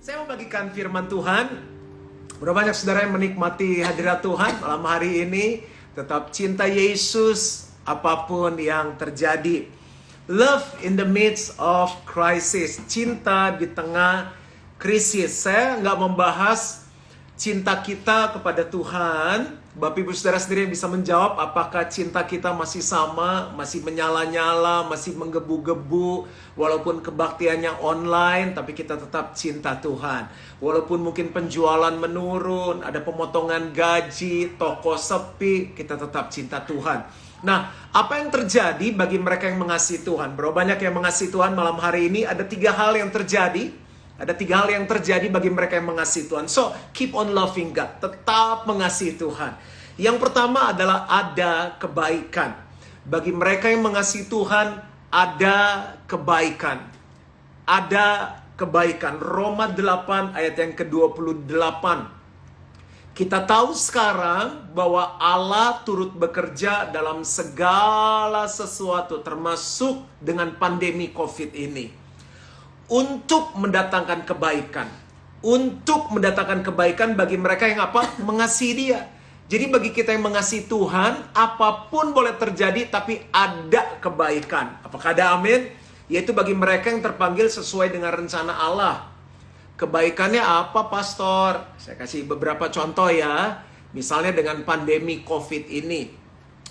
Saya mau bagikan firman Tuhan. Berapa banyak saudara yang menikmati hadirat Tuhan malam hari ini. Tetap cinta Yesus apapun yang terjadi. Love in the midst of crisis. Cinta di tengah krisis. Saya nggak membahas cinta kita kepada Tuhan. Bapak Ibu Saudara sendiri yang bisa menjawab apakah cinta kita masih sama, masih menyala-nyala, masih menggebu-gebu. Walaupun kebaktiannya online, tapi kita tetap cinta Tuhan. Walaupun mungkin penjualan menurun, ada pemotongan gaji, toko sepi, kita tetap cinta Tuhan. Nah, apa yang terjadi bagi mereka yang mengasihi Tuhan? Berapa banyak yang mengasihi Tuhan malam hari ini? Ada 3 hal yang terjadi. Ada 3 hal yang terjadi bagi mereka yang mengasihi Tuhan. So, keep on loving God. Tetap mengasihi Tuhan. Yang pertama adalah ada kebaikan. Bagi mereka yang mengasihi Tuhan, ada kebaikan. Ada kebaikan. Roma 8 ayat yang ke-28. Kita tahu sekarang bahwa Allah turut bekerja dalam segala sesuatu, termasuk dengan pandemi COVID ini. Untuk mendatangkan kebaikan. Untuk mendatangkan kebaikan bagi mereka yang apa? Mengasihi Dia. Jadi bagi kita yang mengasihi Tuhan, apapun boleh terjadi, tapi ada kebaikan. Apakah ada amin? Yaitu bagi mereka yang terpanggil sesuai dengan rencana Allah. Kebaikannya apa, Pastor? Saya kasih beberapa contoh ya. Misalnya dengan pandemi COVID ini.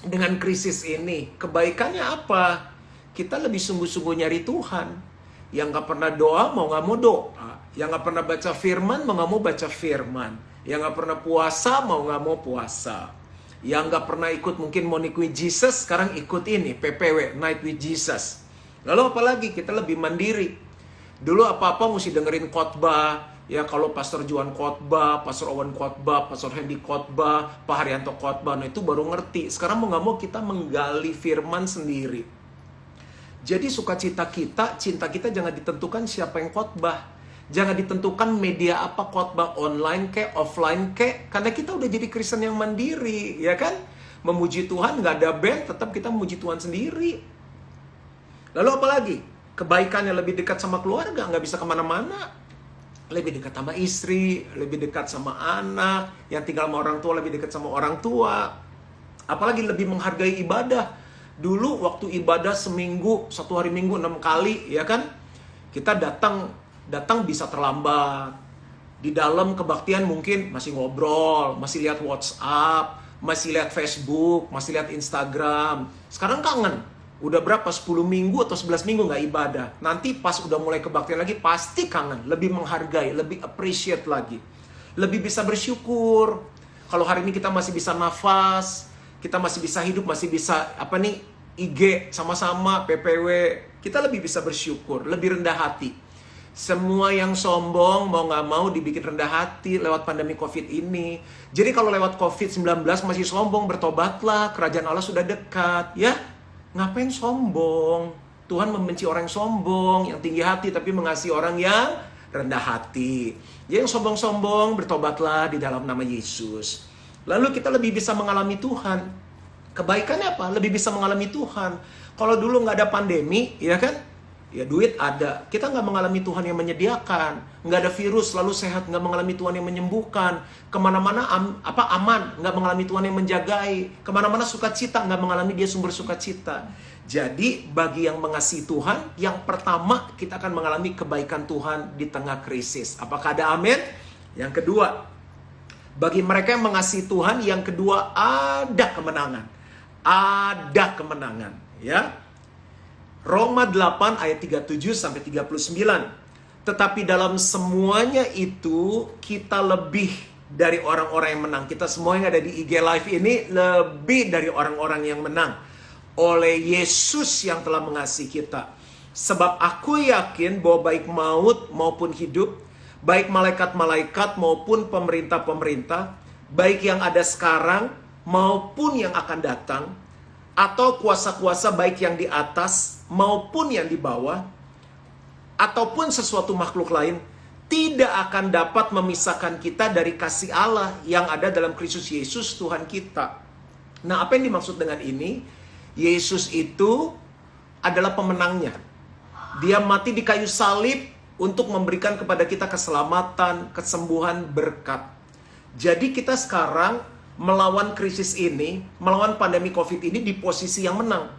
Dengan krisis ini. Kebaikannya apa? Kita lebih sungguh-sungguh nyari Tuhan. Yang gak pernah doa, mau gak mau doa. Yang gak pernah baca firman, mau gak mau baca firman. Yang gak pernah puasa, mau gak mau puasa. Yang gak pernah ikut mungkin Morning with Jesus, sekarang ikut ini, PPW, Night with Jesus. Lalu apalagi, kita lebih mandiri. Dulu apa-apa mesti dengerin khotbah. Ya kalau Pastor Juan khotbah, Pastor Owen khotbah, Pastor Hendy khotbah, Pak Haryanto khotbah, nah itu baru ngerti. Sekarang mau gak mau kita menggali firman sendiri. Jadi sukacita kita, cinta kita jangan ditentukan siapa yang khotbah. Jangan ditentukan media apa, khotbah online ke, offline ke. Karena kita udah jadi Kristen yang mandiri, ya kan? Memuji Tuhan, nggak ada band, tetap kita memuji Tuhan sendiri. Lalu apa lagi? Kebaikannya lebih dekat sama keluarga, nggak bisa kemana-mana. Lebih dekat sama istri, lebih dekat sama anak. Yang tinggal sama orang tua, lebih dekat sama orang tua. Apalagi lebih menghargai ibadah. Dulu waktu ibadah seminggu, 1 hari minggu 6 kali, ya kan? Kita datang bisa terlambat. Di dalam kebaktian mungkin masih ngobrol, masih lihat WhatsApp, masih lihat Facebook, masih lihat Instagram. Sekarang kangen. Udah berapa? 10 minggu atau 11 minggu nggak ibadah. Nanti pas udah mulai kebaktian lagi, pasti kangen. Lebih menghargai, lebih appreciate lagi. Lebih bisa bersyukur. Kalau hari ini kita masih bisa nafas, kita masih bisa hidup, masih bisa IG sama-sama, PPW, kita lebih bisa bersyukur, lebih rendah hati. Semua yang sombong mau gak mau dibikin rendah hati lewat pandemi COVID ini. Jadi kalau lewat COVID-19 masih sombong, bertobatlah, kerajaan Allah sudah dekat, ya. Ngapain sombong? Tuhan membenci orang yang sombong, yang tinggi hati, tapi mengasihi orang yang rendah hati. Jadi yang sombong-sombong, bertobatlah di dalam nama Yesus. Lalu kita lebih bisa mengalami Tuhan. Kebaikannya apa? Lebih bisa mengalami Tuhan. Kalau dulu nggak ada pandemi, ya kan? Ya duit ada. Kita nggak mengalami Tuhan yang menyediakan. Nggak ada virus, selalu sehat. Nggak mengalami Tuhan yang menyembuhkan. Kemana-mana aman. Nggak mengalami Tuhan yang menjagai. Kemana-mana sukacita. Nggak mengalami Dia sumber sukacita. Jadi bagi yang mengasihi Tuhan, yang pertama kita akan mengalami kebaikan Tuhan di tengah krisis. Apakah ada amin? Yang kedua, bagi mereka yang mengasihi Tuhan, yang kedua ada kemenangan. Ada kemenangan, ya. Roma 8 ayat 37 sampai 39. Tetapi dalam semuanya itu kita lebih dari orang-orang yang menang. Kita semua yang ada di IG Live ini lebih dari orang-orang yang menang oleh Yesus yang telah mengasihi kita. Sebab aku yakin bahwa baik maut maupun hidup, baik malaikat-malaikat maupun pemerintah-pemerintah, baik yang ada sekarang maupun yang akan datang, atau kuasa-kuasa baik yang di atas maupun yang di bawah, ataupun sesuatu makhluk lain, tidak akan dapat memisahkan kita dari kasih Allah yang ada dalam Kristus Yesus Tuhan kita. Nah, apa yang dimaksud dengan ini? Yesus itu adalah pemenangnya. Dia mati di kayu salib untuk memberikan kepada kita keselamatan, kesembuhan, berkat. Jadi kita sekarang melawan krisis ini, melawan pandemi COVID ini di posisi yang menang.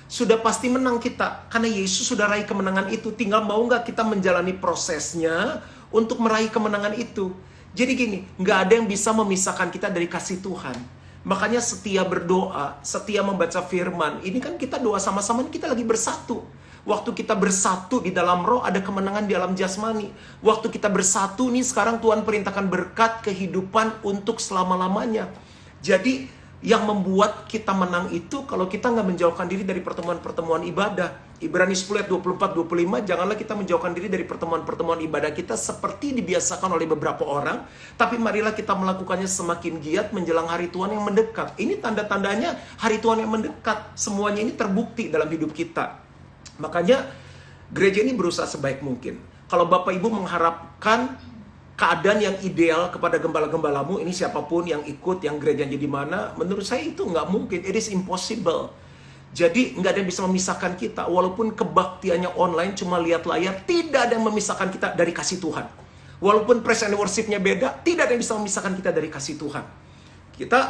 Sudah pasti menang kita, karena Yesus sudah raih kemenangan itu. Tinggal mau nggak kita menjalani prosesnya untuk meraih kemenangan itu. Jadi gini, nggak ada yang bisa memisahkan kita dari kasih Tuhan. Makanya setia berdoa, setia membaca firman. Ini kan kita doa sama-sama, kita lagi bersatu. Waktu kita bersatu di dalam roh, ada kemenangan di dalam jasmani. Waktu kita bersatu nih, sekarang Tuhan perintahkan berkat kehidupan untuk selama-lamanya. Jadi yang membuat kita menang itu kalau kita nggak menjauhkan diri dari pertemuan-pertemuan ibadah. Ibrani 10 ayat 24-25, janganlah kita menjauhkan diri dari pertemuan-pertemuan ibadah kita seperti dibiasakan oleh beberapa orang, tapi marilah kita melakukannya semakin giat menjelang hari Tuhan yang mendekat. Ini tanda-tandanya hari Tuhan yang mendekat. Semuanya ini terbukti dalam hidup kita. Makanya gereja ini berusaha sebaik mungkin. Kalau Bapak Ibu mengharapkan keadaan yang ideal kepada gembala-gembalamu, ini siapapun yang ikut, yang gerejanya di mana, menurut saya itu nggak mungkin. It is impossible. Jadi nggak ada yang bisa memisahkan kita. Walaupun kebaktiannya online, cuma lihat layar, tidak ada yang memisahkan kita dari kasih Tuhan. Walaupun praise and worship-nya beda, tidak ada yang bisa memisahkan kita dari kasih Tuhan. Kita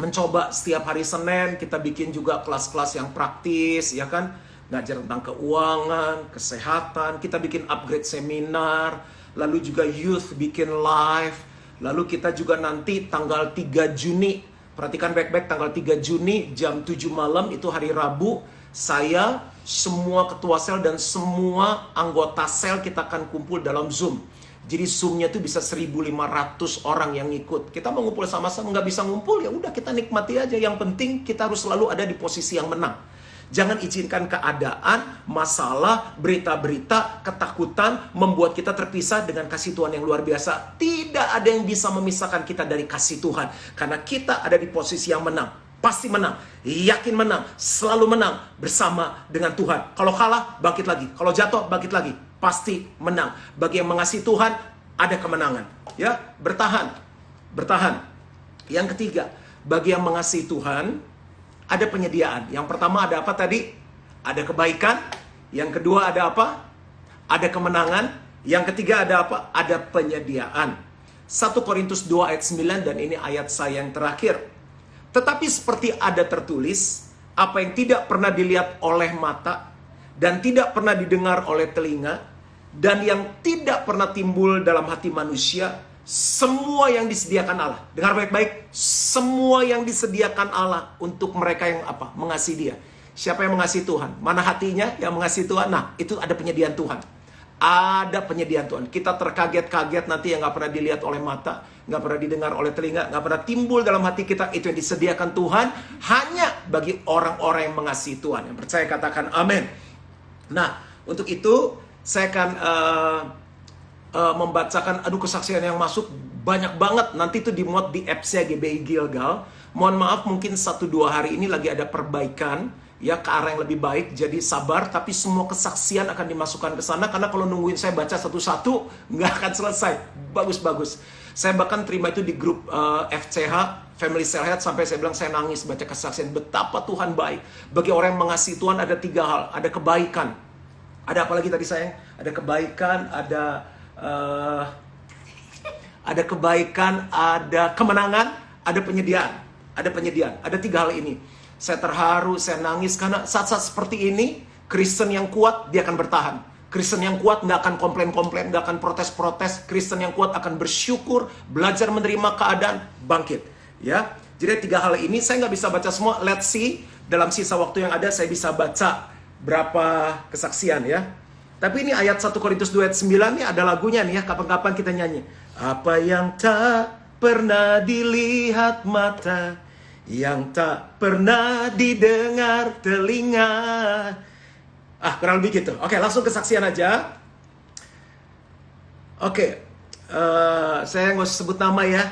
mencoba setiap hari Senin, kita bikin juga kelas-kelas yang praktis, ya kan? Ngajar tentang keuangan, kesehatan, kita bikin upgrade seminar, lalu juga youth bikin live, lalu kita juga nanti tanggal 3 Juni, perhatikan baik-baik, tanggal 3 Juni jam 7 malam itu hari Rabu, saya, semua ketua sel dan semua anggota sel kita akan kumpul dalam Zoom. Jadi Zoom-nya tuh bisa 1.500 orang yang ngikut. Kita mau ngumpul sama-sama, nggak bisa ngumpul, ya udah kita nikmati aja. Yang penting kita harus selalu ada di posisi yang menang. Jangan izinkan keadaan, masalah, berita-berita, ketakutan membuat kita terpisah dengan kasih Tuhan yang luar biasa. Tidak ada yang bisa memisahkan kita dari kasih Tuhan. Karena kita ada di posisi yang menang. Pasti menang, yakin menang, selalu menang bersama dengan Tuhan. Kalau kalah, bangkit lagi. Kalau jatuh, bangkit lagi. Pasti menang. Bagi yang mengasihi Tuhan, ada kemenangan. Ya, bertahan. Bertahan. Yang ketiga, bagi yang mengasihi Tuhan, ada penyediaan. Yang pertama ada apa tadi? Ada kebaikan. Yang kedua ada apa? Ada kemenangan. Yang ketiga ada apa? Ada penyediaan. 1 Korintus 2 ayat 9, dan ini ayat saya yang terakhir. Tetapi seperti ada tertulis, apa yang tidak pernah dilihat oleh mata, dan tidak pernah didengar oleh telinga, dan yang tidak pernah timbul dalam hati manusia, semua yang disediakan Allah. Dengar baik-baik, semua yang disediakan Allah untuk mereka yang apa? Mengasihi Dia. Siapa yang mengasihi Tuhan? Mana hatinya yang mengasihi Tuhan? Nah, itu ada penyediaan Tuhan. Ada penyediaan Tuhan. Kita terkaget-kaget nanti yang nggak pernah dilihat oleh mata, nggak pernah didengar oleh telinga, nggak pernah timbul dalam hati kita, itu yang disediakan Tuhan hanya bagi orang-orang yang mengasihi Tuhan. Yang percaya katakan amin. Nah, untuk itu saya akan membacakan, kesaksian yang masuk banyak banget. Nanti itu dimuat di apps-nya GBI Gilgal. Mohon maaf, mungkin 1-2 hari ini lagi ada perbaikan ya ke arah yang lebih baik. Jadi sabar, tapi semua kesaksian akan dimasukkan ke sana, karena kalau nungguin saya baca satu-satu nggak akan selesai. Bagus-bagus. Saya bahkan terima itu di grup FCH, Family Cell Health, sampai saya bilang saya nangis baca kesaksian betapa Tuhan baik. Bagi orang yang mengasihi Tuhan ada 3 hal. Ada kebaikan. Ada apa lagi tadi sayang? Ada kebaikan, ada kebaikan, ada kemenangan, ada penyediaan. Ada penyediaan. Ada 3 hal ini. Saya terharu, saya nangis, karena saat-saat seperti ini, Kristen yang kuat, dia akan bertahan. Kristen yang kuat nggak akan komplain-komplain, nggak akan protes-protes. Kristen yang kuat akan bersyukur, belajar menerima keadaan, bangkit. Ya, jadi 3 hal ini saya nggak bisa baca semua. Let's see, dalam sisa waktu yang ada saya bisa baca berapa kesaksian ya. Tapi ini ayat 1 Korintus 2 ayat 9 nih ada lagunya nih ya, kapan-kapan kita nyanyi. Apa yang tak pernah dilihat mata, yang tak pernah didengar telinga. Kurang lebih gitu. Oke, langsung kesaksian aja. Oke, saya nggak usah sebut nama ya.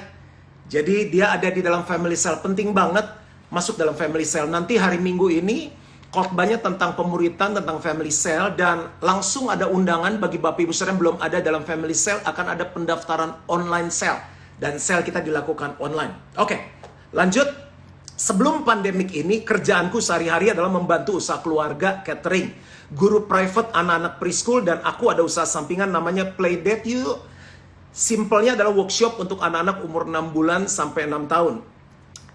Jadi dia ada di dalam family cell. Penting banget masuk dalam family cell. Nanti hari Minggu ini khotbahnya tentang pemuritan, tentang family cell, dan langsung ada undangan bagi Bapak Ibu Saudara yang belum ada dalam family cell, akan ada pendaftaran online cell, dan cell kita dilakukan online. Oke, lanjut. Sebelum pandemik ini, kerjaanku sehari-hari adalah membantu usaha keluarga, catering, guru private anak-anak preschool, dan aku ada usaha sampingan namanya Playdate You. Simpelnya adalah workshop untuk anak-anak umur 6 bulan sampai 6 tahun.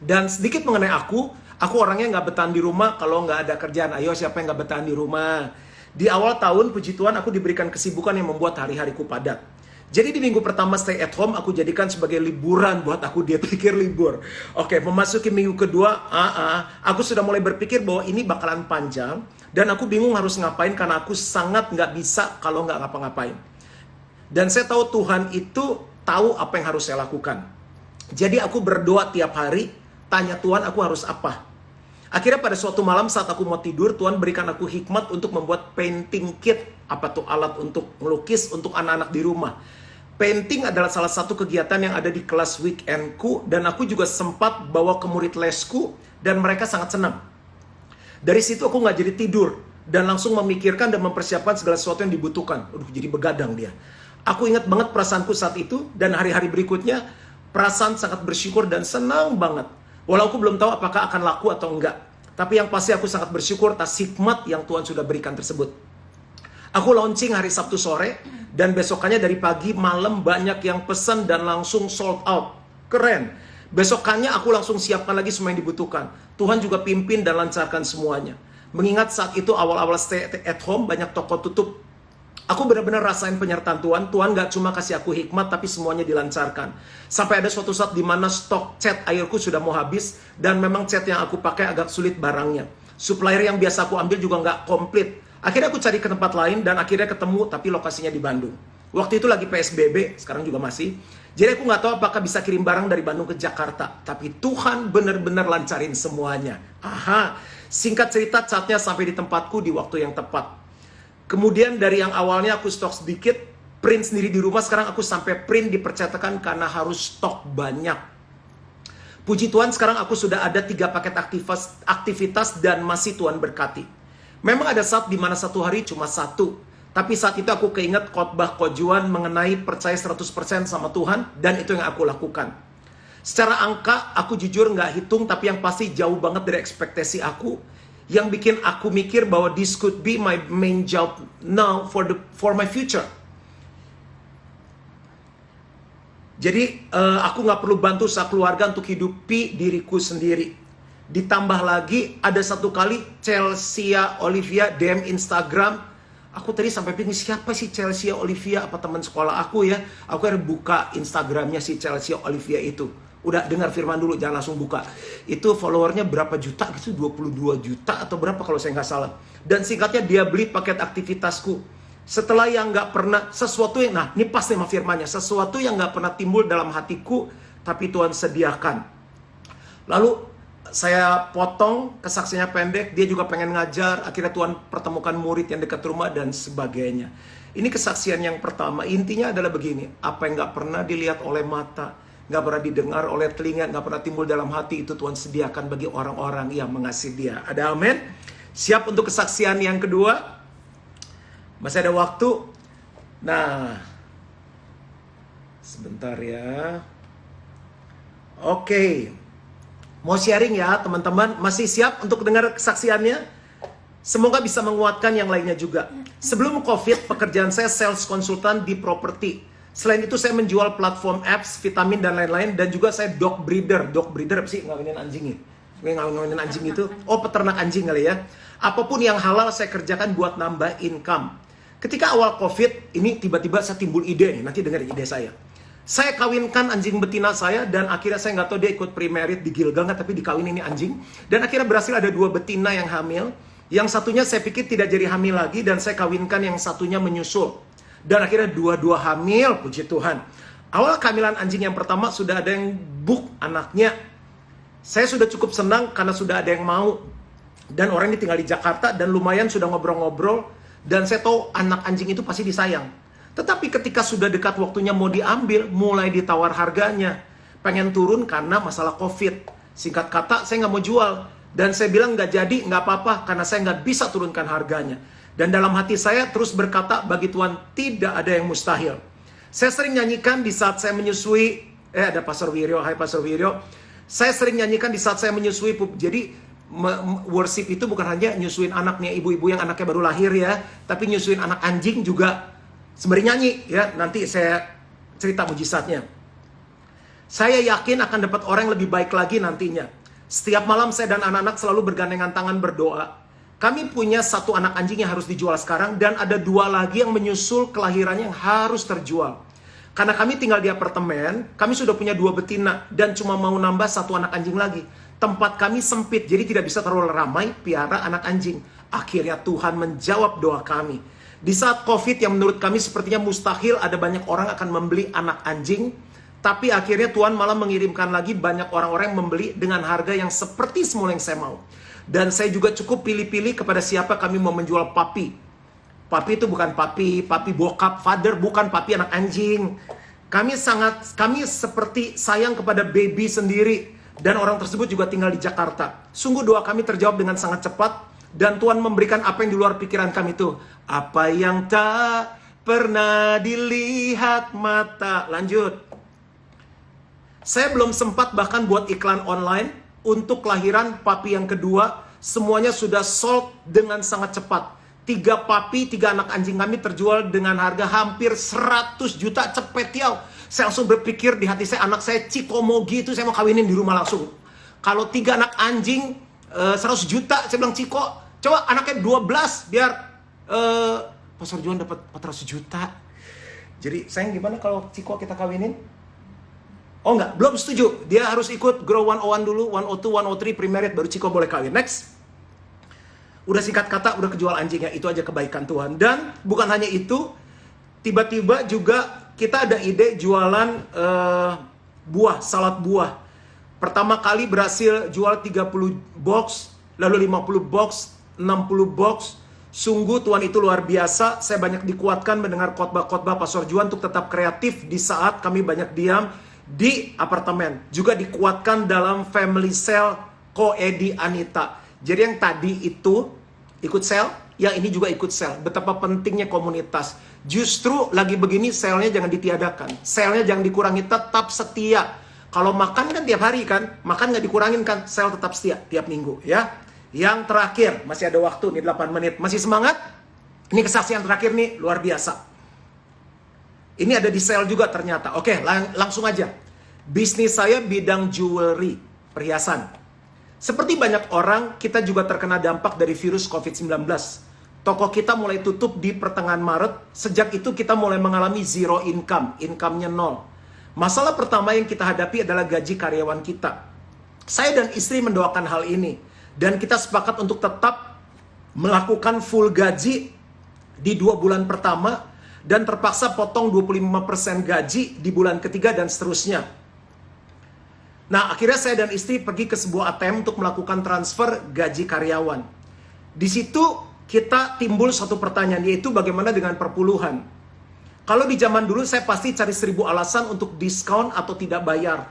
Dan sedikit mengenai aku orangnya nggak bertahan di rumah kalau nggak ada kerjaan. Ayo, siapa yang nggak bertahan di rumah? Di awal tahun, puji Tuhan, aku diberikan kesibukan yang membuat hari-hariku padat. Jadi di minggu pertama stay at home, aku jadikan sebagai liburan buat aku. Dia pikir libur. Oke, memasuki minggu kedua, aku sudah mulai berpikir bahwa ini bakalan panjang. Dan aku bingung harus ngapain karena aku sangat nggak bisa kalau nggak ngapa-ngapain. Dan saya tahu Tuhan itu tahu apa yang harus saya lakukan. Jadi aku berdoa tiap hari, tanya Tuhan aku harus apa. Akhirnya pada suatu malam saat aku mau tidur, Tuhan berikan aku hikmat untuk membuat painting kit. Apa tuh? Alat untuk melukis untuk anak-anak di rumah. Painting adalah salah satu kegiatan yang ada di kelas weekendku. Dan aku juga sempat bawa ke murid lesku. Dan mereka sangat senang. Dari situ aku gak jadi tidur. Dan langsung memikirkan dan mempersiapkan segala sesuatu yang dibutuhkan. Jadi begadang dia. Aku ingat banget perasaanku saat itu. Dan hari-hari berikutnya, perasaan sangat bersyukur dan senang banget. Walau aku belum tahu apakah akan laku atau enggak. Tapi yang pasti aku sangat bersyukur atas hikmat yang Tuhan sudah berikan tersebut. Aku launching hari Sabtu sore, dan besokannya dari pagi malam banyak yang pesan dan langsung sold out. Keren. Besokannya aku langsung siapkan lagi semua yang dibutuhkan. Tuhan juga pimpin dan lancarkan semuanya. Mengingat saat itu awal-awal stay at home, banyak toko tutup. Aku benar-benar rasain penyertaan Tuhan. Tuhan gak cuma kasih aku hikmat, tapi semuanya dilancarkan. Sampai ada suatu saat di mana stok cat airku sudah mau habis, dan memang cat yang aku pakai agak sulit barangnya. Supplier yang biasa aku ambil juga gak komplit. Akhirnya aku cari ke tempat lain, dan akhirnya ketemu, tapi lokasinya di Bandung. Waktu itu lagi PSBB, sekarang juga masih. Jadi aku gak tahu apakah bisa kirim barang dari Bandung ke Jakarta. Tapi Tuhan benar-benar lancarin semuanya. Singkat cerita, catnya sampai di tempatku di waktu yang tepat. Kemudian dari yang awalnya aku stok sedikit, print sendiri di rumah, sekarang aku sampai print di percetakan karena harus stok banyak. Puji Tuhan, sekarang aku sudah ada 3 paket aktivitas dan masih Tuhan berkati. Memang ada saat di mana satu hari cuma 1. Tapi saat itu aku keinget khotbah Coach Juan mengenai percaya 100% sama Tuhan, dan itu yang aku lakukan. Secara angka, aku jujur nggak hitung, tapi yang pasti jauh banget dari ekspektasi aku. Yang bikin aku mikir bahwa this could be my main job now for my future. Jadi aku nggak perlu bantu usaha keluarga untuk hidupi diriku sendiri. Ditambah lagi ada satu kali Chelsea Olivia DM Instagram. Aku tadi sampai pikir siapa sih Chelsea Olivia, apa teman sekolah aku ya. Aku harus buka Instagramnya si Chelsea Olivia itu. Udah dengar firman dulu, jangan langsung buka. Itu followernya berapa juta gitu, 22 juta atau berapa kalau saya nggak salah. Dan singkatnya dia beli paket aktivitasku. Setelah yang nggak pernah, sesuatu yang, nah ini pas nih sama firmannya, sesuatu yang nggak pernah timbul dalam hatiku, tapi Tuhan sediakan. Lalu saya potong, kesaksiannya pendek, dia juga pengen ngajar, akhirnya Tuhan pertemukan murid yang dekat rumah dan sebagainya. Ini kesaksian yang pertama, intinya adalah begini, apa yang nggak pernah dilihat oleh mata, nggak pernah didengar oleh telinga, nggak pernah timbul dalam hati, itu Tuhan sediakan bagi orang-orang yang mengasihi Dia. Ada amin? Siap untuk kesaksian yang kedua? Masih ada waktu? Nah, sebentar ya. Oke. Mau sharing ya teman-teman? Masih siap untuk dengar kesaksiannya? Semoga bisa menguatkan yang lainnya juga. Sebelum COVID, pekerjaan saya sales konsultan di properti. Selain itu saya menjual platform apps, vitamin dan lain-lain, dan juga saya dog breeder. Dog breeder apa sih? Ngawinin anjing ya? Ngawinin anjing itu? Oh, peternak anjing kali ya. Apapun yang halal saya kerjakan buat nambah income. Ketika awal COVID, ini tiba-tiba saya timbul ide, nanti dengerin ide saya. Saya kawinkan anjing betina saya, dan akhirnya saya nggak tahu dia ikut pre-married di Gilgal nggak, tapi dikawin ini anjing. Dan akhirnya berhasil ada 2 betina yang hamil. Yang satunya saya pikir tidak jadi hamil lagi, dan saya kawinkan yang satunya menyusul. Dan akhirnya dua-dua hamil, puji Tuhan. Awal kehamilan anjing yang pertama sudah ada yang book anaknya. Saya sudah cukup senang karena sudah ada yang mau. Dan orang ini tinggal di Jakarta dan lumayan sudah ngobrol-ngobrol. Dan saya tahu anak anjing itu pasti disayang. Tetapi ketika sudah dekat waktunya mau diambil, mulai ditawar harganya. Pengen turun karena masalah COVID. Singkat kata, saya nggak mau jual. Dan saya bilang nggak jadi, nggak apa-apa karena saya nggak bisa turunkan harganya. Dan dalam hati saya terus berkata, bagi Tuhan tidak ada yang mustahil. Saya sering nyanyikan di saat saya menyusui, ada Pastor Wiryo, hai Pastor Wiryo. Saya sering nyanyikan di saat saya menyusui, jadi worship itu bukan hanya nyusuin anaknya ibu-ibu yang anaknya baru lahir ya, tapi nyusuin anak anjing juga sembari nyanyi ya. Nanti saya cerita mujizatnya. Saya yakin akan dapat orang yang lebih baik lagi nantinya. Setiap malam saya dan anak-anak selalu bergandengan tangan berdoa. Kami punya 1 anak anjing yang harus dijual sekarang, dan ada 2 lagi yang menyusul kelahirannya yang harus terjual. Karena kami tinggal di apartemen, kami sudah punya 2 betina dan cuma mau nambah 1 anak anjing lagi. Tempat kami sempit, jadi tidak bisa terlalu ramai piara anak anjing. Akhirnya Tuhan menjawab doa kami. Di saat COVID yang menurut kami sepertinya mustahil ada banyak orang akan membeli anak anjing, tapi akhirnya Tuhan malah mengirimkan lagi banyak orang-orang yang membeli dengan harga yang seperti semula yang saya mau. Dan saya juga cukup pilih-pilih kepada siapa kami mau menjual papi. Papi itu bukan papi bokap, father, bukan papi anak anjing. Kami seperti sayang kepada baby sendiri. Dan orang tersebut juga tinggal di Jakarta. Sungguh doa kami terjawab dengan sangat cepat. Dan Tuhan memberikan apa yang di luar pikiran kami itu. Apa yang tak pernah dilihat mata. Lanjut. Saya belum sempat bahkan buat iklan online. Untuk kelahiran papi yang kedua, semuanya sudah sold dengan sangat cepat. 3 papi, 3 anak anjing kami terjual dengan harga hampir 100 juta, cepet ya. Saya langsung berpikir di hati saya, anak saya Ciko Mogi itu saya mau kawinin di rumah langsung. Kalau 3 anak anjing 100 juta, saya bilang Ciko, coba anaknya 12 biar Pastor Juan dapat 400 juta. Jadi sayang gimana kalau Ciko kita kawinin? Oh enggak, belum setuju. Dia harus ikut Grow 101 dulu, 102, 103 pre-married, baru Ciko boleh kawin. Next. Udah singkat kata, udah kejual anjingnya. Itu aja kebaikan Tuhan. Dan bukan hanya itu, tiba-tiba juga kita ada ide jualan buah, salad buah. Pertama kali berhasil jual 30 box, lalu 50 box, 60 box. Sungguh Tuhan itu luar biasa. Saya banyak dikuatkan mendengar khotbah-khotbah Pastor Juan untuk tetap kreatif di saat kami banyak diam di apartemen. Juga dikuatkan dalam family cell Ko Edi Anita. Jadi yang tadi itu ikut sel, yang ini juga ikut sel. Betapa pentingnya komunitas. Justru lagi begini selnya jangan ditiadakan. Selnya jangan dikurangi, tetap setia. Kalau makan kan tiap hari kan, makan nggak dikurangin kan, sel tetap setia tiap minggu ya. Yang terakhir, masih ada waktu nih 8 menit. Masih semangat? Ini kesaksian terakhir nih, luar biasa. Ini ada di sel juga ternyata. Oke, langsung aja. Bisnis saya bidang jewelry, perhiasan. Seperti banyak orang, kita juga terkena dampak dari virus COVID-19. Toko kita mulai tutup di pertengahan Maret. Sejak itu kita mulai mengalami zero income, income-nya 0. Masalah pertama yang kita hadapi adalah gaji karyawan kita. Saya dan istri mendoakan hal ini. Dan kita sepakat untuk tetap melakukan full gaji di 2 bulan pertama. Dan terpaksa potong 25% gaji di bulan ketiga dan seterusnya. Nah, akhirnya saya dan istri pergi ke sebuah ATM untuk melakukan transfer gaji karyawan. Di situ kita timbul satu pertanyaan, yaitu bagaimana dengan perpuluhan. Kalau di zaman dulu saya pasti cari 1000 alasan untuk diskon atau tidak bayar.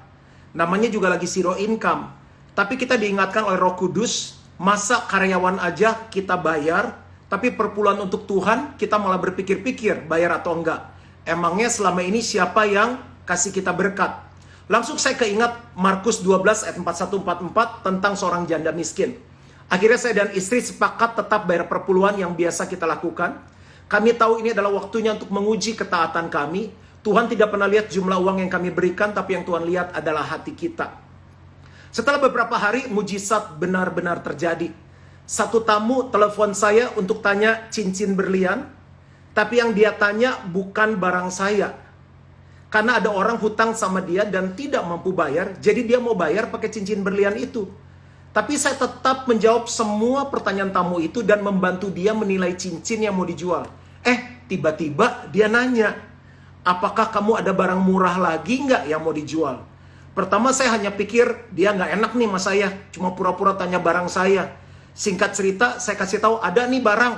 Namanya juga lagi zero income. Tapi kita diingatkan oleh Roh Kudus, masa karyawan aja kita bayar, tapi perpuluhan untuk Tuhan kita malah berpikir-pikir bayar atau enggak. Emangnya selama ini siapa yang kasih kita berkat? Langsung saya keingat Markus 12 ayat 41-44 tentang seorang janda miskin. Akhirnya saya dan istri sepakat tetap bayar perpuluhan yang biasa kita lakukan. Kami tahu ini adalah waktunya untuk menguji ketaatan kami. Tuhan tidak pernah lihat jumlah uang yang kami berikan, tapi yang Tuhan lihat adalah hati kita. Setelah beberapa hari, mujizat benar-benar terjadi. Satu tamu telepon saya untuk tanya cincin berlian, tapi yang dia tanya bukan barang saya. Karena ada orang hutang sama dia dan tidak mampu bayar, jadi dia mau bayar pakai cincin berlian itu. Tapi saya tetap menjawab semua pertanyaan tamu itu dan membantu dia menilai cincin yang mau dijual. Tiba-tiba dia nanya, apakah kamu ada barang murah lagi nggak yang mau dijual? Pertama saya hanya pikir dia nggak enak nih sama saya, cuma pura-pura tanya barang saya. Singkat cerita, saya kasih tahu ada nih barang.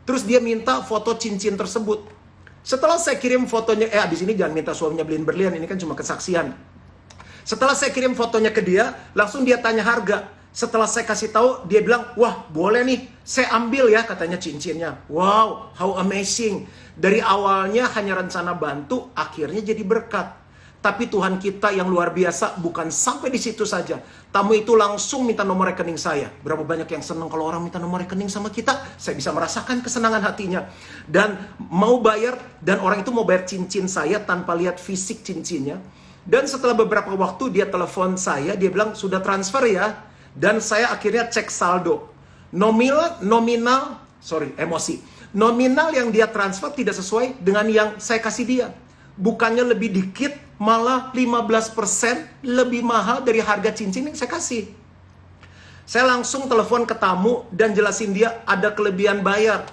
Terus dia minta foto cincin tersebut. Setelah saya kirim fotonya, abis ini jangan minta suaminya beliin berlian, ini kan cuma kesaksian. Setelah saya kirim fotonya ke dia, langsung dia tanya harga. Setelah saya kasih tahu, dia bilang, wah boleh nih, saya ambil ya katanya cincinnya. Wow, how amazing. Dari awalnya hanya rencana bantu, akhirnya jadi berkat. Tapi Tuhan kita yang luar biasa bukan sampai di situ saja. Tamu itu langsung minta nomor rekening saya. Berapa banyak yang senang kalau orang minta nomor rekening sama kita. Saya bisa merasakan kesenangan hatinya. Dan mau bayar, dan orang itu mau bayar cincin saya tanpa lihat fisik cincinnya. Dan setelah beberapa waktu dia telepon saya, dia bilang sudah transfer ya. Dan saya akhirnya cek saldo. Nominal yang dia transfer tidak sesuai dengan yang saya kasih dia. Bukannya lebih dikit, malah 15% lebih mahal dari harga cincin yang saya kasih. Saya langsung telepon ke tamu dan jelasin dia ada kelebihan bayar.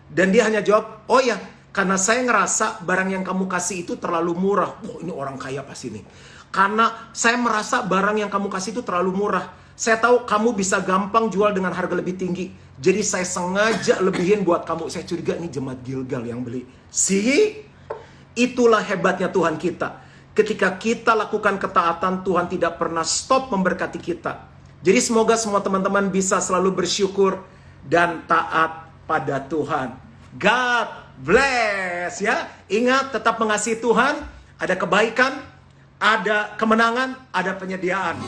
Dan dia hanya jawab, oh ya, karena saya ngerasa barang yang kamu kasih itu terlalu murah. Oh, ini orang kaya pasti nih. Karena saya merasa barang yang kamu kasih itu terlalu murah. Saya tahu kamu bisa gampang jual dengan harga lebih tinggi. Jadi saya sengaja lebihin buat kamu. Saya curiga ini jemaat Gilgal yang beli. See? Itulah hebatnya Tuhan kita. Ketika kita lakukan ketaatan, Tuhan tidak pernah stop memberkati kita. Jadi semoga semua teman-teman bisa selalu bersyukur dan taat pada Tuhan. God bless ya. Ingat tetap mengasihi Tuhan. Ada kebaikan, ada kemenangan, ada penyediaan.